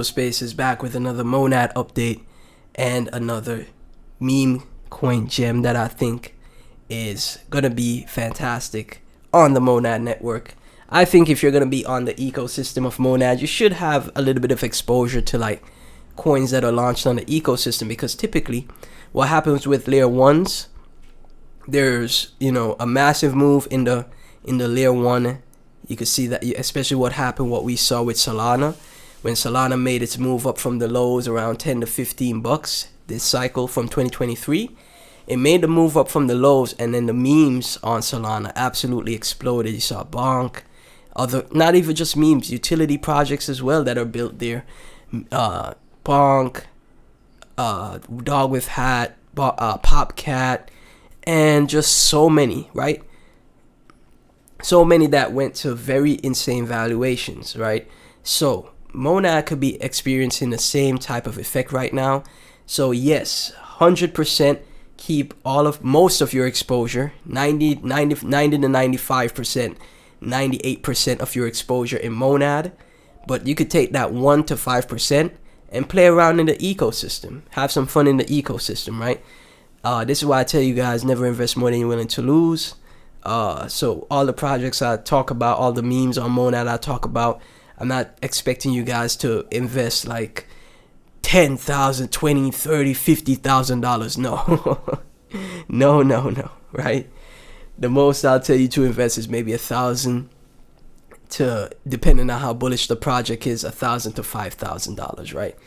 Space is back with another Monad update and another meme coin gem that I think is gonna be fantastic on the Monad network. I think if you're gonna be on the ecosystem of Monad, you should have a little bit of exposure to like coins that are launched on the ecosystem, because typically what happens with layer ones, there's a massive move in the layer one. You can see that, especially what we saw with Solana. When Solana made its move up from the lows around 10 to 15 bucks this cycle from 2023, it made the move up from the lows, and then the memes on Solana absolutely exploded. You saw Bonk, not even just memes, utility projects as well that are built there. Bonk, Dog with Hat, Popcat, and just so many, right? So many that went to very insane valuations, right? So Monad could be experiencing the same type of effect right now. So yes, 100% keep most of your exposure, 90 to 95%, 98% of your exposure in Monad. But you could take that 1 to 5% and play around in the ecosystem. Have some fun in the ecosystem, right? This is why I tell you guys, never invest more than you're willing to lose. So all the projects I talk about, all the memes on Monad I talk about, I'm not expecting you guys to invest like $10,000, $20,000, $30,000, $50,000. No. no, right? The most I'll tell you to invest is maybe $1,000 to, depending on how bullish the project is, $1,000 to $5,000, right?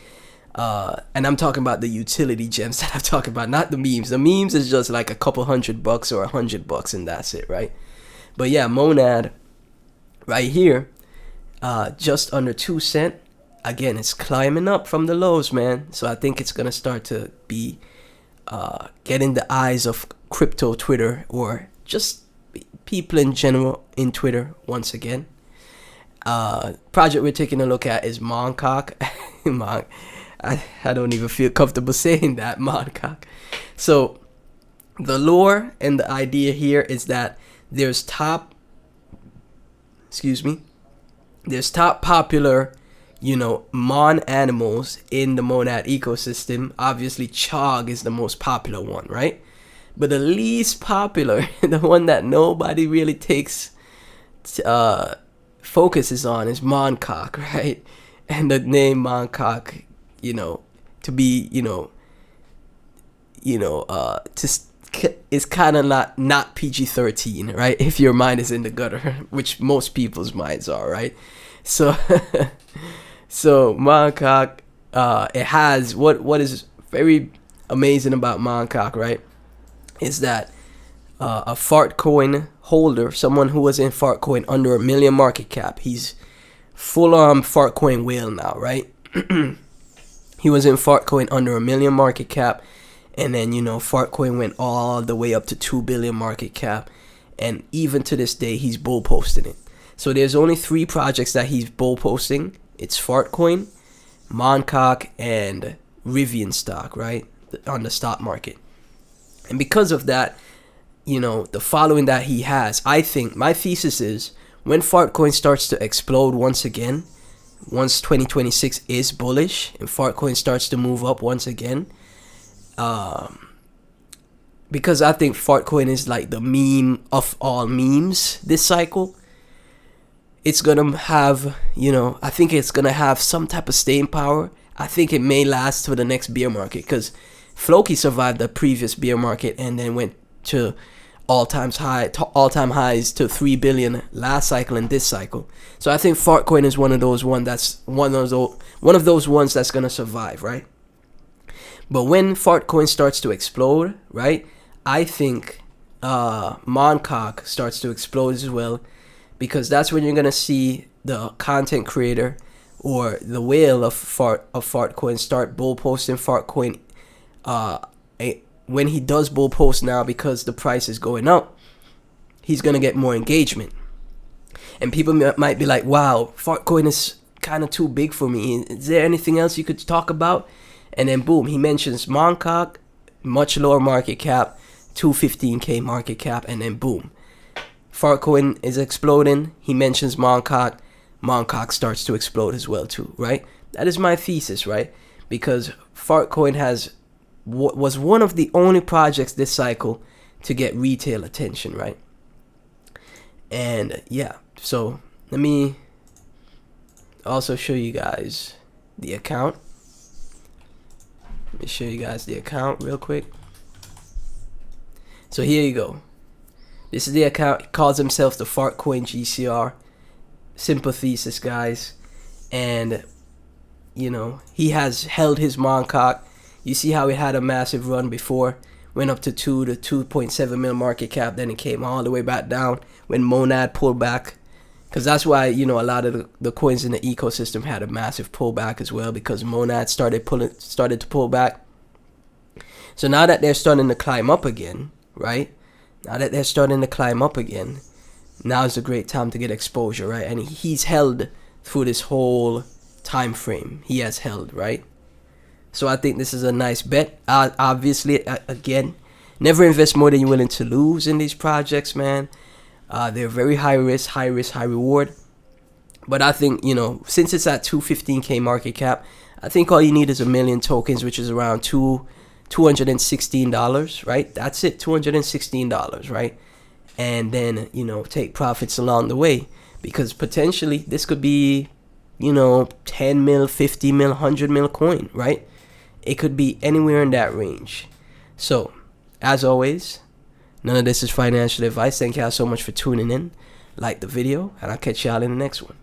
And I'm talking about the utility gems that I'm talking about, not the memes. The memes is just like a couple $100 or $100, and that's it, right? But yeah, Monad right here, just under 2 cents. Again, it's climbing up from the lows, man. So I think it's gonna start to be getting the eyes of crypto Twitter, or just people in general in Twitter once again. Project we're taking a look at is Moncock. I don't even feel comfortable saying that, Moncock. So the lore and the idea here is that there's top popular, mon animals in the Monad ecosystem. Obviously, Chog is the most popular one, right? But the least popular, the one that nobody really takes focuses on, is Moncock, right? And the name Moncock, to be, is kind of not PG-13, right? If your mind is in the gutter, which most people's minds are, right? So Moncock, it has what is very amazing about Moncock, right, is that a Fartcoin holder, someone who was in Fartcoin under $1 million market cap, he's full-on Fartcoin whale now, right? He was in Fartcoin under $1 million market cap, and then Fartcoin went all the way up to 2 billion market cap, and even to this day he's bull posting it. So there's only 3 projects that he's bull posting. It's Fartcoin, Moncock, and Rivian stock, right, on the stock market. And because of that, the following that he has, I think my thesis is, when Fartcoin starts to explode once again, once 2026 is bullish and Fartcoin starts to move up once again, because I think Fartcoin is like the meme of all memes this cycle, it's gonna have, I think it's gonna have some type of staying power. I think it may last for the next bear market, because Floki survived the previous bear market and then went to all-time highs to 3 billion last cycle and this cycle. So I think Fartcoin is one of those ones that's gonna survive, right? But when Fartcoin starts to explode, right, I think Moncock starts to explode as well, because that's when you're gonna see the content creator or the whale of Fartcoin start bull posting Fartcoin. When he does bull post now, because the price is going up, he's gonna get more engagement, and people might be like, "Wow, Fartcoin is kind of too big for me. Is there anything else you could talk about?" And then boom, he mentions Moncock, much lower market cap, 215K market cap, and then boom, Fartcoin is exploding. He mentions Moncock. Moncock starts to explode as well too, right? That is my thesis, right? Because Fartcoin was one of the only projects this cycle to get retail attention, right? And yeah, so let me also show you guys the account. Let me show you guys the account real quick. So here you go. This is the account. He calls himself the Fartcoin GCR. Simple thesis, guys. And you know, he has held his Moncock. You see how he had a massive run before, went up to 2.7 mil market cap, then it came all the way back down when Monad pulled back. Because that's why, you know, a lot of the coins in the ecosystem had a massive pullback as well, because Monad started to pull back. So now that they're starting to climb up again, right? Now that they're starting to climb up again, now is a great time to get exposure, right? And he's held through this whole time frame. He has held, right? So I think this is a nice bet. Obviously, again, never invest more than you're willing to lose in these projects, man. They're very high risk, high reward. But I think, you know, since it's at 215k market cap, I think all you need is 1 million tokens, which is around $216, right? That's it, $216, right? And then, you know, take profits along the way, because potentially this could be, you know, 10 mil, 50 mil, 100 mil coin, right? It could be anywhere in that range. So, as always, none of this is financial advice. Thank y'all so much for tuning in. Like the video, and I'll catch y'all in the next one.